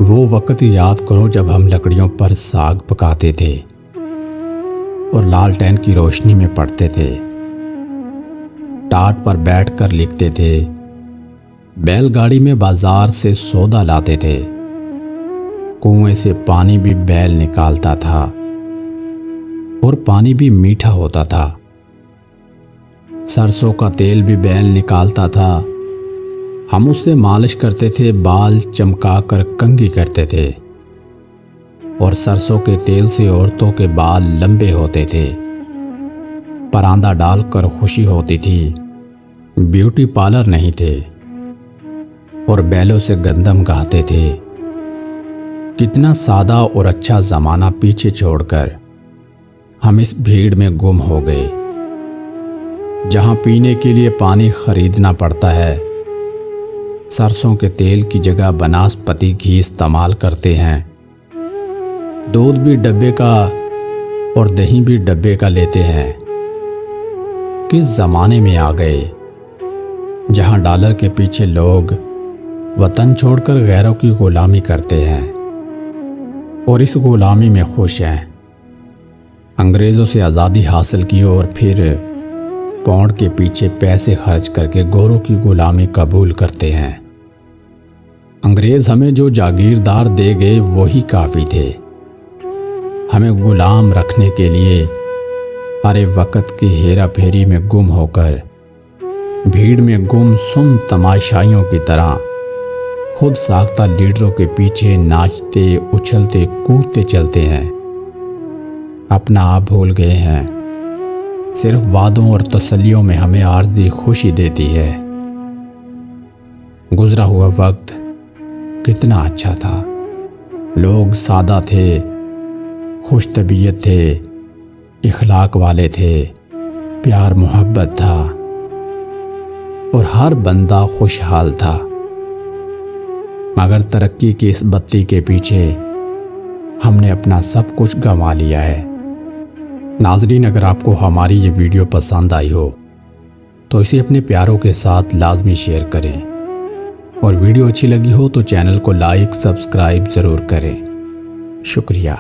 وہ وقت یاد کرو جب ہم لکڑیوں پر ساگ پکاتے تھے اور لالٹین کی روشنی میں پڑھتے تھے، ٹاٹ پر بیٹھ کر لکھتے تھے، بیل گاڑی میں بازار سے سودا لاتے تھے، کنویں سے پانی بھی بیل نکالتا تھا اور پانی بھی میٹھا ہوتا تھا، سرسوں کا تیل بھی بیل نکالتا تھا، ہم اس سے مالش کرتے تھے، بال چمکا کر کنگھی کرتے تھے، اور سرسوں کے تیل سے عورتوں کے بال لمبے ہوتے تھے، پراندہ ڈال کر خوشی ہوتی تھی، بیوٹی پارلر نہیں تھے، اور بیلوں سے گندم گاہتے تھے۔ کتنا سادہ اور اچھا زمانہ پیچھے چھوڑ کر ہم اس بھیڑ میں گم ہو گئے، جہاں پینے کے لیے پانی خریدنا پڑتا ہے، سرسوں کے تیل کی جگہ بناسپتی گھی استعمال کرتے ہیں، دودھ بھی ڈبے کا اور دہی بھی ڈبے کا لیتے ہیں۔ کس زمانے میں آ گئے جہاں ڈالر کے پیچھے لوگ وطن چھوڑ کر غیروں کی غلامی کرتے ہیں اور اس غلامی میں خوش ہیں۔ انگریزوں سے آزادی حاصل کی اور پھر پونڈ کے پیچھے پیسے خرچ کر کے گوروں کی غلامی قبول کرتے ہیں۔ انگریز ہمیں جو جاگیردار دے گئے وہی کافی تھے، ہمیں غلام رکھنے کے لیے ارے وقت کی ہیرا پھیری میں گم ہو کر، بھیڑ میں گم سم تماشائیوں کی طرح خود ساختہ لیڈروں کے پیچھے ناچتے اچھلتے کودتے چلتے ہیں، اپنا آپ بھول گئے ہیں، صرف وعدوں اور تسلیوں میں ہمیں عارضی خوشی دیتی ہے۔ گزرا ہوا وقت کتنا اچھا تھا، لوگ سادہ تھے، خوش طبیعت تھے، اخلاق والے تھے، پیار محبت تھا اور ہر بندہ خوشحال تھا، مگر ترقی کی اس بتی کے پیچھے ہم نے اپنا سب کچھ گنوا لیا ہے۔ ناظرین، اگر آپ کو ہماری یہ ویڈیو پسند آئی ہو تو اسے اپنے پیاروں کے ساتھ لازمی شیئر کریں، اور ویڈیو اچھی لگی ہو تو چینل کو لائک سبسکرائب ضرور کریں۔ شکریہ۔